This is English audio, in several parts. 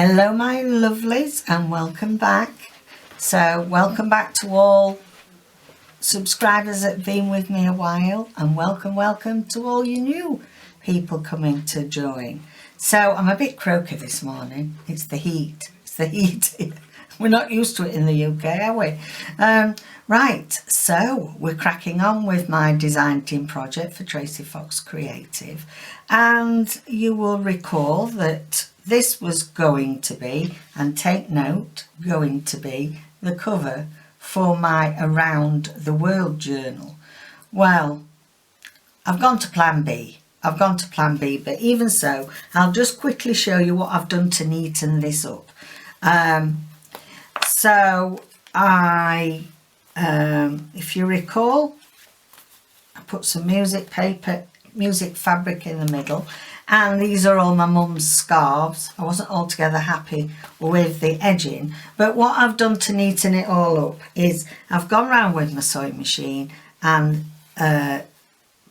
Hello my lovelies and welcome back. So welcome back to all subscribers that have been with me a while, and welcome to all you new people coming to join. So I'm a bit croaky this morning. It's the heat. We're not used to it in the UK, are we? Right, so we're cracking on with my design team project for Tracie Fox Creative, and you will recall that this was going to be, and take note, going to be the cover for my Around the World journal. Well, I've gone to plan B, but even so, I'll just quickly show you what I've done to neaten this up. So I, if you recall, I put some music fabric in the middle, and these are all my mum's scarves. I wasn't altogether happy with the edging, but what I've done to neaten it all up is I've gone round with my sewing machine and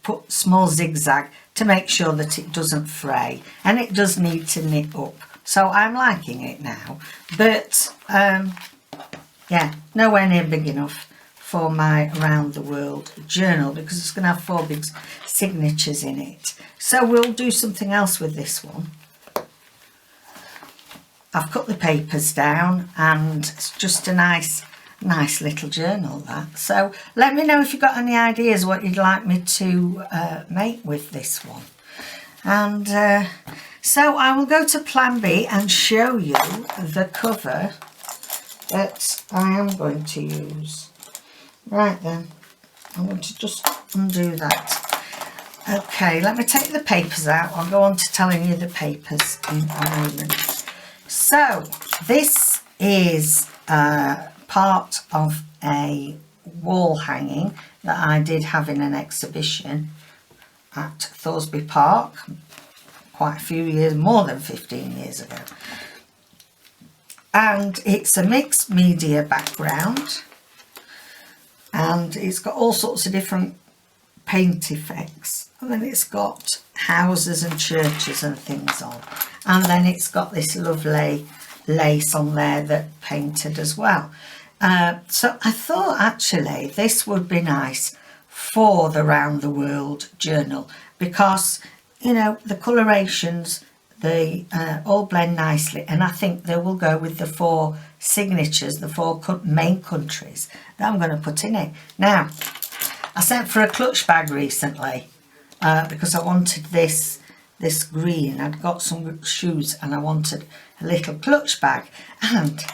put small zigzag to make sure that it doesn't fray, and it does need to knit up. So I'm liking it now, but yeah, nowhere near big enough for my Around the World journal because it's going to have 4 big signatures in it. So we'll do something else with this one. I've cut the papers down, and it's just a nice little journal, that. So let me know if you've got any ideas what you'd like me to make with this one. And so I will go to plan B and show you the cover that I am going to use. Right then, I'm going to just undo that. Okay, let me take the papers out. I'll go on to telling you the papers in a moment. So this is part of a wall hanging that I did have in an exhibition at Thoresby Park quite a few years, more than 15 years ago. And it's a mixed media background, and it's got all sorts of different paint effects, and then it's got houses and churches and things on, and then it's got this lovely lace on there that painted as well. So I thought actually this would be nice for the Round the World journal because, you know, the colorations, they all blend nicely, and I think they will go with the 4 signatures, the 4 main countries that I'm going to put in it. Now, I sent for a clutch bag recently because I wanted this green. I'd got some shoes and I wanted a little clutch bag, and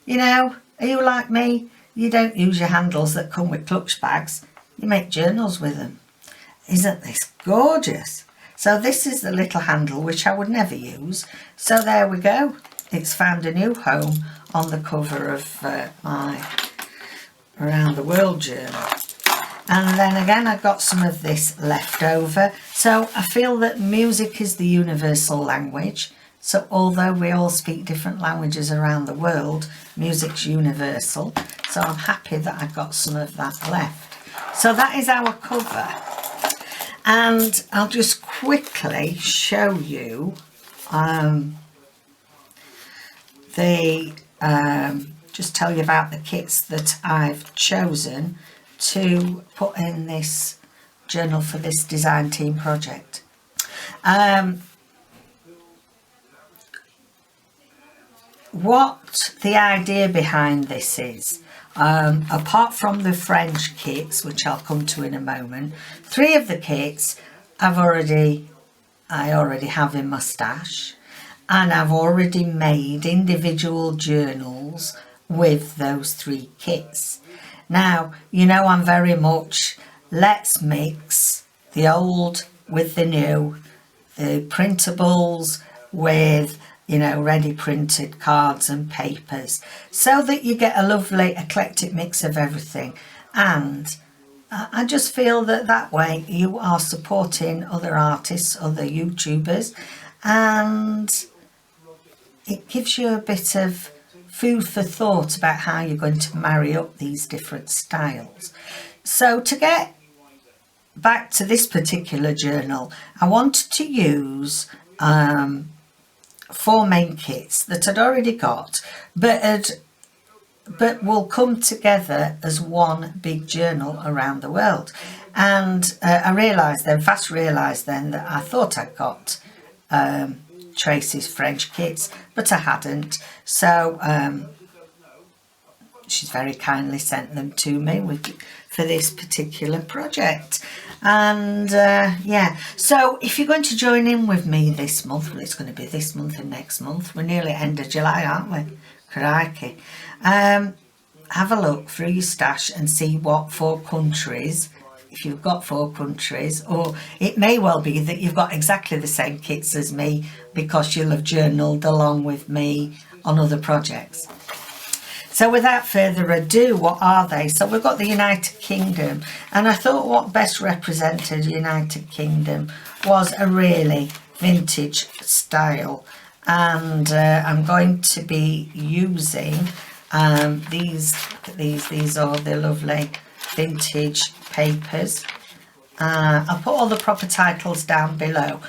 you know, are you like me? You don't use your handles that come with clutch bags, you make journals with them. Isn't this gorgeous? So this is the little handle which I would never use. So there we go. It's found a new home on the cover of my Around the World journal. And then again, I've got some of this left over. So I feel that music is the universal language. So although we all speak different languages around the world, music's universal. So I'm happy that I've got some of that left. So that is our cover. And I'll just quickly show you just tell you about the kits that I've chosen to put in this journal for this design team project. What the idea behind this is, apart from the French kits, which I'll come to in a moment, 3 of the kits I already have in my stash, and I've already made individual journals with those 3 kits. Now, you know, I'm very much, let's mix the old with the new, the printables with, you know, ready printed cards and papers, so that you get a lovely eclectic mix of everything. And I just feel that that way you are supporting other artists, other YouTubers, and it gives you a bit of food for thought about how you're going to marry up these different styles. So to get back to this particular journal, I wanted to use 4 main kits that I'd already got, but will come together as one big journal around the world. And I fast realised then that I thought I'd got Tracie's French kits, but I hadn't. So she's very kindly sent them to me for this particular project. And yeah, so if you're going to join in with me this month, well, it's going to be this month and next month, we're nearly end of July, aren't we? Crikey. Have a look through your stash and see what 4 countries, if you've got 4 countries, or it may well be that you've got exactly the same kits as me because you'll have journaled along with me on other projects. So without further ado, what are they? So we've got the United Kingdom, and I thought what best represented United Kingdom was a really vintage style, and I'm going to be using these are the lovely vintage papers. I'll put all the proper titles down below.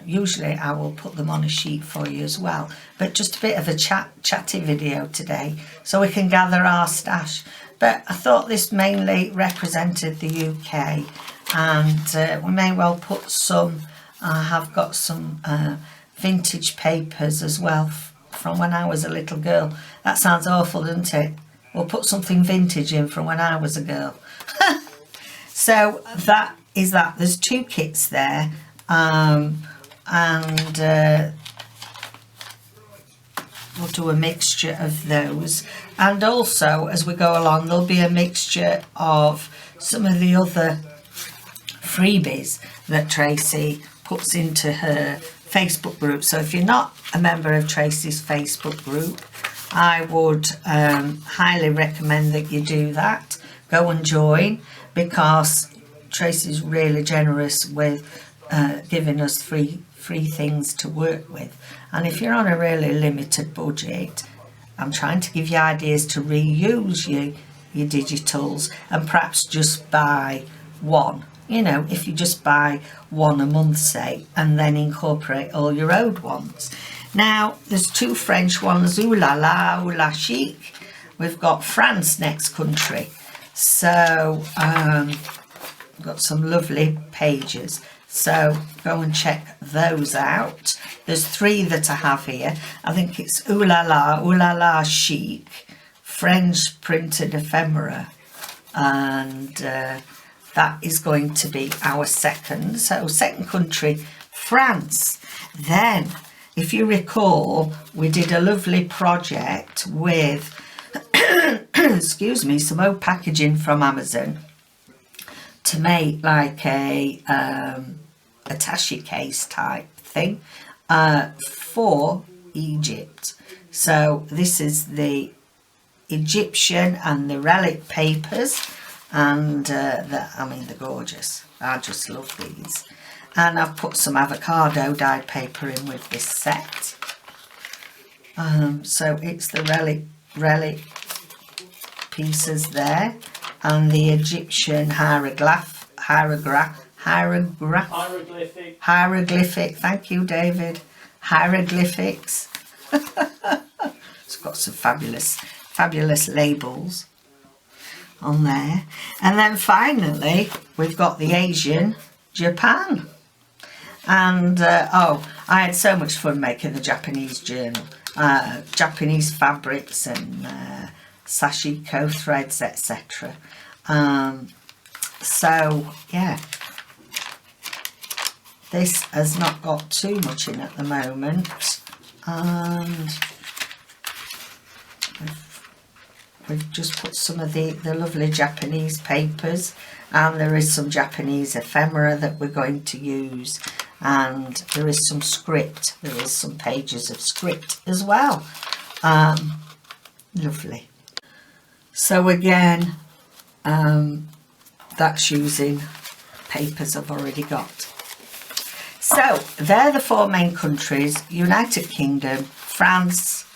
Usually I will put them on a sheet for you as well, but just a bit of a chatty video today so we can gather our stash. But I thought this mainly represented the UK, and we may well put some, I have got some vintage papers as well from when I was a little girl. That sounds awful, doesn't it? We'll put something vintage in from when I was a girl. So that is that. There's 2 kits there. And we'll do a mixture of those, and also as we go along there'll be a mixture of some of the other freebies that Tracie puts into her Facebook group. So if you're not a member of Tracie's Facebook group, I would highly recommend that you do that. Go and join, because Tracie's really generous with giving us free things to work with. And if you're on a really limited budget, I'm trying to give you ideas to reuse your digitals, and perhaps just buy one. You know, if you just buy one a month, say, and then incorporate all your old ones. Now there's 2 French ones, ooh la la, ooh la chic. We've got France next country, so we've got some lovely pages. So go and check those out. There's 3 that I have here. I think it's ooh la la chic, French printed ephemera, and that is going to be our second. So second country, France. Then, if you recall, we did a lovely project with, excuse me, some old packaging from Amazon to make like a attaché case type thing for Egypt. So this is the Egyptian and the relic papers, and I mean they're gorgeous. I just love these. And I've put some avocado dyed paper in with this set. So it's the relic pieces there, and the Egyptian hieroglyphic, thank you David, hieroglyphics. It's got some fabulous labels on there. And then finally we've got the Asian Japan, and oh, I had so much fun making the Japanese journal. Japanese fabrics and sashiko threads, etc. So yeah, this has not got too much in at the moment, and we've just put some of the lovely Japanese papers, and there is some Japanese ephemera that we're going to use, and there is some script, there is some pages of script as well. Lovely. So again, that's using papers I've already got. So they're the 4 main countries: United Kingdom, France,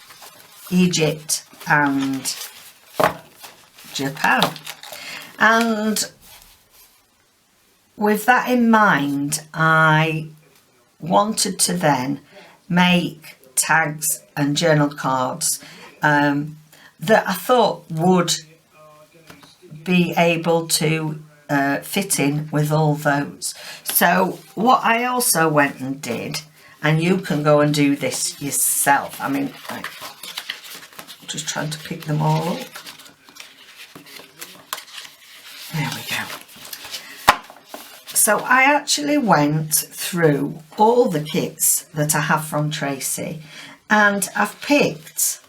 Egypt and Japan. And with that in mind, I wanted to then make tags and journal cards that I thought would be able to fit in with all those. So what I also went and did, and you can go and do this yourself, I mean, I'm just trying to pick them all up. There we go. So I actually went through all the kits that I have from Tracie, and I've picked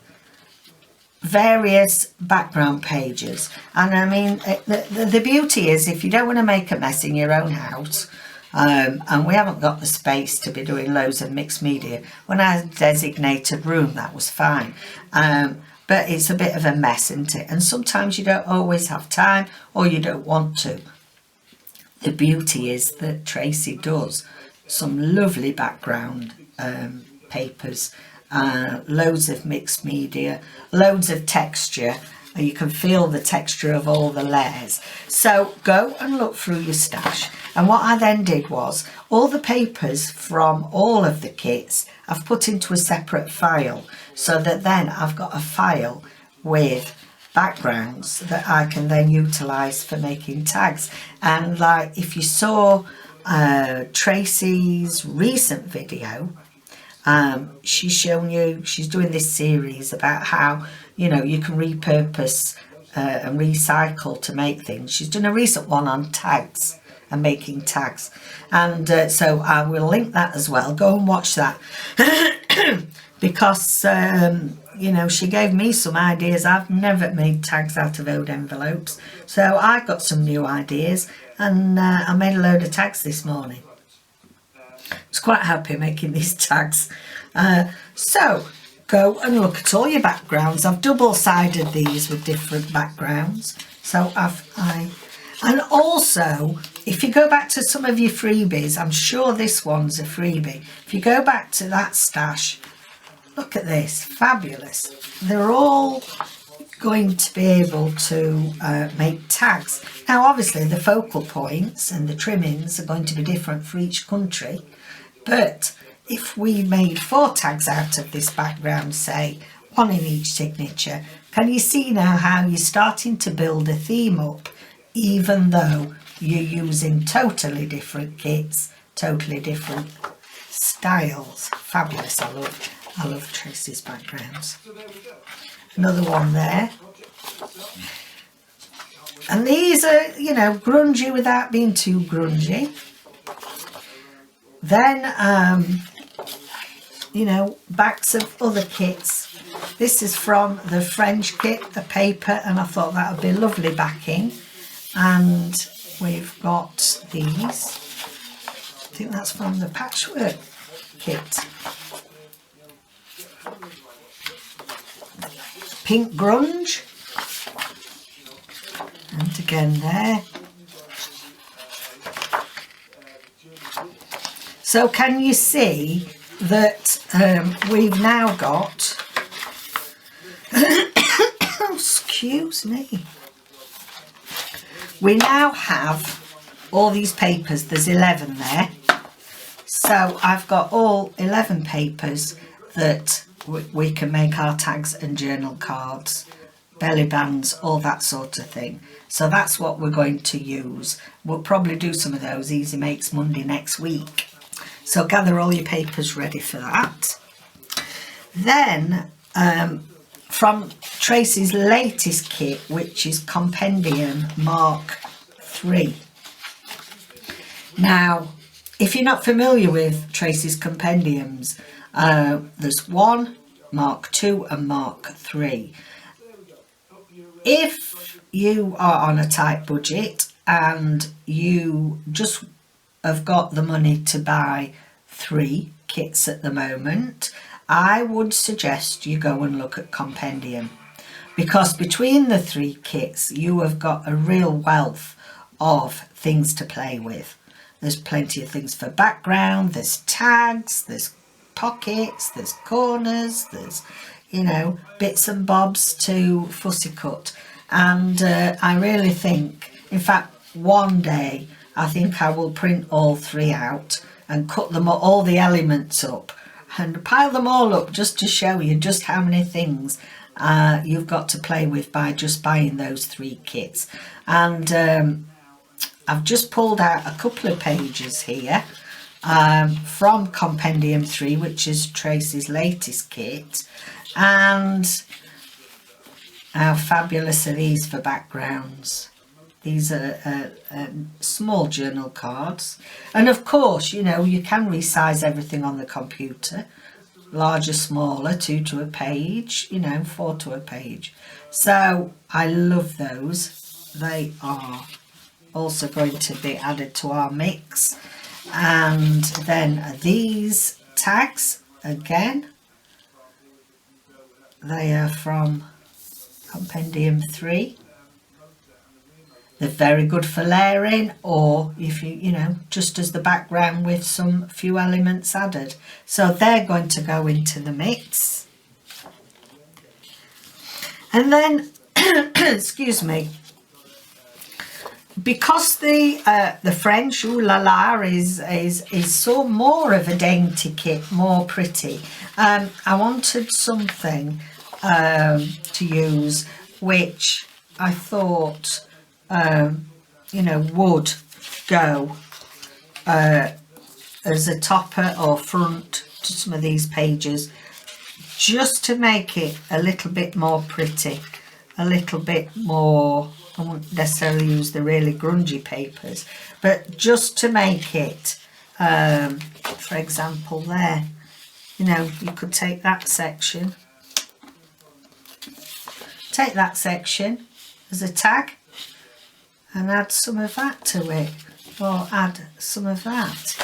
various background pages. And I mean, the beauty is, if you don't want to make a mess in your own house, and we haven't got the space to be doing loads of mixed media, when I had a designated room, that was fine. But it's a bit of a mess, isn't it? And sometimes you don't always have time, or you don't want to. The beauty is that Tracie does some lovely background papers, loads of mixed media, loads of texture, and you can feel the texture of all the layers. So go and look through your stash. And what I then did was, all the papers from all of the kits I've put into a separate file, so that then I've got a file with backgrounds that I can then utilise for making tags. And like, if you saw Tracie's recent video, she's shown you, she's doing this series about how, you know, you can repurpose and recycle to make things. She's done a recent one on tags and making tags, and so I will link that as well. Go and watch that because you know, she gave me some ideas. I've never made tags out of old envelopes, so I got some new ideas, and I made a load of tags this morning. I was quite happy making these tags. So go and look at all your backgrounds. I've double-sided these with different backgrounds. So and also, if you go back to some of your freebies, I'm sure this one's a freebie. If you go back to that stash, look at this, fabulous. They're all going to be able to make tags. Now obviously the focal points and the trimmings are going to be different for each country, but if we made 4 tags out of this background, say 1 in each signature, can you see now how you're starting to build a theme up, even though you're using totally different kits, totally different styles? Fabulous. I love Tracie's backgrounds. Another one there. And these are, you know, grungy without being too grungy. Then, you know, backs of other kits. This is from the French kit, the paper, and I thought that would be lovely backing. And we've got these. I think that's from the patchwork kit. Pink grunge, and again there. So can you see that we've now got excuse me, we now have all these papers. There's 11 there, so I've got all 11 papers that we can make our tags and journal cards, belly bands, all that sort of thing. So that's what we're going to use. We'll probably do some of those Easy Makes Monday next week. So gather all your papers ready for that. Then from Tracie's latest kit, which is Compendium Mark 3. Now, if you're not familiar with Tracie's compendiums, there's 1, Mark 2 and Mark 3. If you are on a tight budget and you just have got the money to buy 3 kits at the moment, I would suggest you go and look at Compendium, because between the 3 kits you have got a real wealth of things to play with. There's plenty of things for background, there's tags, there's pockets, there's corners, there's, you know, bits and bobs to fussy cut. And I really think, in fact, one day I think I will print all 3 out and cut them all the elements up and pile them all up just to show you just how many things you've got to play with by just buying those 3 kits. And I've just pulled out a couple of pages here from Compendium 3, which is Tracie's latest kit. And how fabulous are these for backgrounds? These are small journal cards. And of course, you know, you can resize everything on the computer. Larger, smaller, 2 to a page, you know, 4 to a page. So I love those. They are also going to be added to our mix. And then these tags, again, they are from Compendium 3. They're very good for layering, or if you know, just as the background with some few elements added. So they're going to go into the mix. And then, excuse me, because the French Ooh La La is so more of a dainty kit, more pretty. I wanted something to use which I thought you know, would go as a topper or front to some of these pages, just to make it a little bit more pretty, a little bit more, I won't necessarily use the really grungy papers, but just to make it, for example there, you know, you could take that section as a tag, and add some of that to it, or add some of that.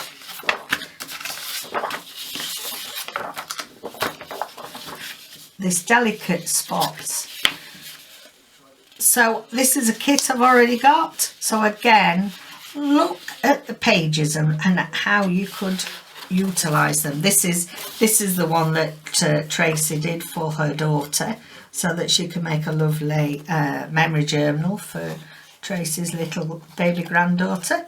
This delicate spots. So this is a kit I've already got. So again, look at the pages and how you could utilise them. This is the one that Tracie did for her daughter, so that she could make a lovely memory journal for Tracie's little baby granddaughter.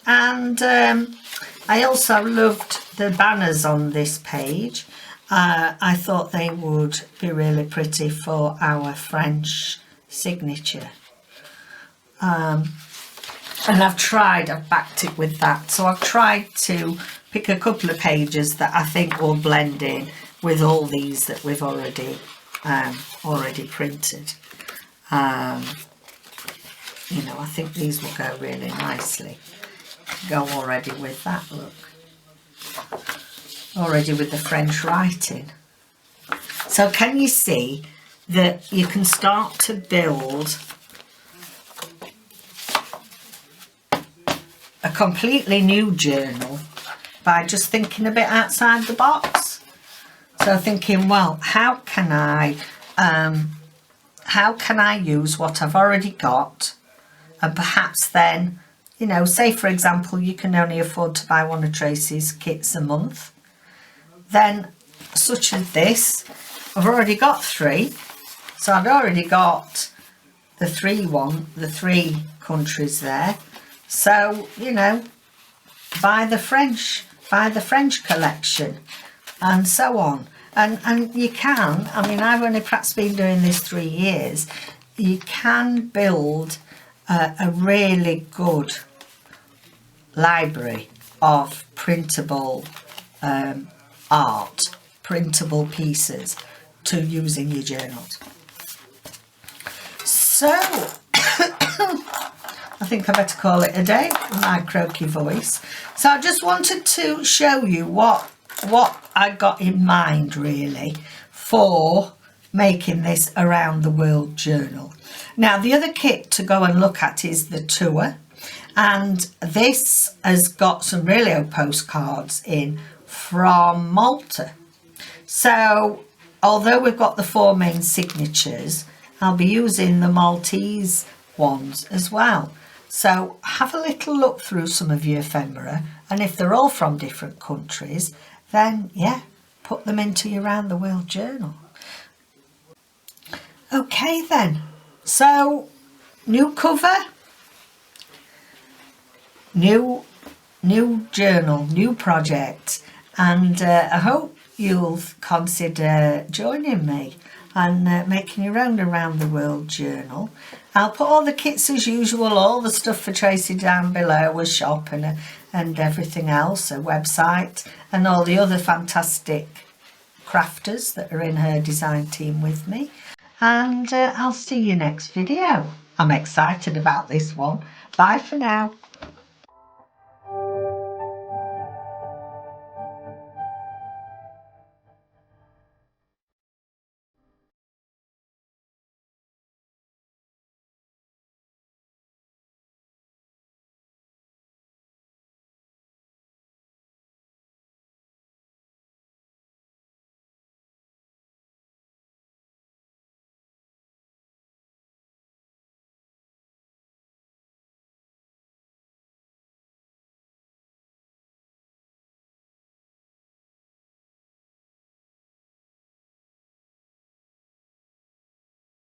And I also loved the banners on this page. I thought they would be really pretty for our French signature. And I've backed it with that. So I've tried to pick a couple of pages that I think will blend in with all these that we've already printed. You know, I think these will go really nicely. Go already with that, look. Already with the French writing. So can you see that you can start to build a completely new journal by just thinking a bit outside the box? So thinking, well, how can I use what I've already got? And perhaps then, you know, say for example, you can only afford to buy one of Tracie's kits a month. Then, such as this, I've already got 3. So I've already got the 3 countries there. So, you know, buy the French collection, and so on. And you can, I mean, I've only perhaps been doing this 3 years. You can build a really good library of printable art, printable pieces to use in your journals. So I think I better call it a day with my croaky voice. So I just wanted to show you what I got in mind really for making this around the world journal. Now the other kit to go and look at is the tour, and this has got some really old postcards in from Malta. So although we've got the 4 main signatures, I'll be using the Maltese ones as well. So have a little look through some of your ephemera, and if they're all from different countries, then yeah, put them into your round the world journal. Okay then, so new cover, new journal, new project, and I hope you'll consider joining me and making your own around the world journal. I'll put all the kits as usual, all the stuff for Tracie down below, a shop and everything else, a website, and all the other fantastic crafters that are in her design team with me. And I'll see you next video. I'm excited about this one. Bye for now.